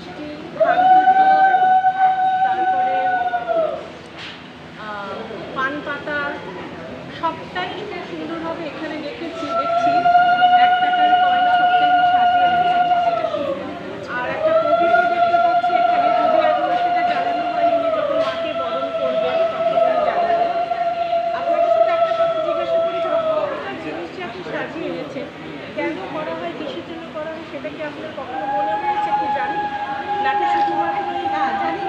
মিষ্টি, ধানকুটো, তারপরে পান পাতা, সবটাই খুব সুন্দরভাবে এখানে দেখছি 1 টাকার কয়েন সবটাই সাজিয়ে এনেছি। আর একটা প্রদীপও দেখতে পাচ্ছি এখানে, যদি এখনো সেটা জ্বালানো হয়নি, যখন মাকে বরণ করবেন তখন উনি জ্বালাবেন। আপনাকে শুধু একটা কথা জিজ্ঞাসা করি, প্রত্যেকটা জিনিস যে আপনি সাজিয়ে এনেছেন, কেন করা হয়, কিসের জন্য করা হয়, সেটা কি আপনার কখনো মনে হয়েছে, কি জানি নাকি শুধুমাত্র জানি?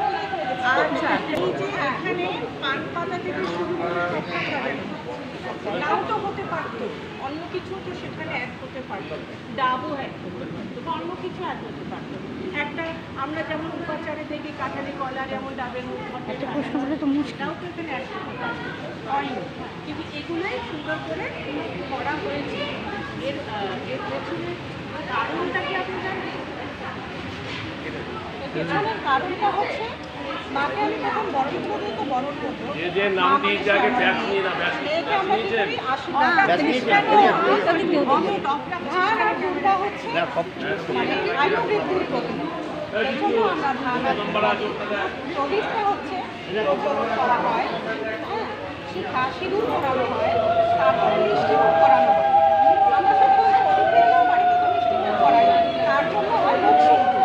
আচ্ছা, এই যে এখানে পান পাতা থেকে শুরু করে সবটা সাজানো, নাও তো হতে পারতো, অন্য কিছু তো সেখানে অ্যাড করতে পারতো, ডাবও অ্যাড করতে পারতো, বা অন্য কিছু অ্যাড করতে পারতো। একটা আমরা যেমন উপাচারে দেখি কাঁঠালি কলা যেমন ডাবের মধ্যে, একটা প্রশ্ন বলে তো মুশকিলটাও তো এখানে অ্যাড করতে পারতো, হয়নি। কিন্তু এগুলোই সুন্দর করে করা হয়েছে। এর পেছনে কারণটা কি আপনি জানেন? পেছনের কারণটা হচ্ছে, মাকে আমি যখন বরণ করবো তো বরণ করবো, মেয়েকে আমরা কি করি, আশীর্বাদ ধান আর দুর্গা হচ্ছে মানে আয়ু বৃদ্ধির প্রতীক। এই জন্য আমরা ধান আর প্রদীপটা হচ্ছে প্রজ্বলন করা হয়, হ্যাঁ, শিখা সিঁদুর করানো হয়, তারপরে মিষ্টি মুখ করানো হয়। আমরা সবসময় প্রদীপ পেলেও বাড়িতে তো মিষ্টি মুখ করাই, তার জন্য হয় মুখ শুদ্ধি,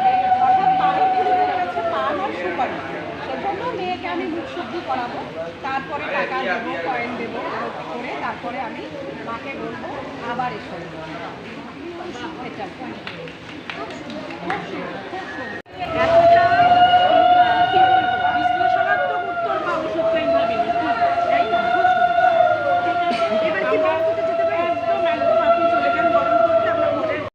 অর্থাৎ পানের পুজো রয়েছে পান আর সুপারি, সেজন্য মেয়েকে আমি মুখ শুদ্ধি করাবো, তারপরে টাকা দেবো, কয়েন দেবো করে, তারপরে আমি মাকে বলবো আবার এসো। এটা খুব সুন্দর।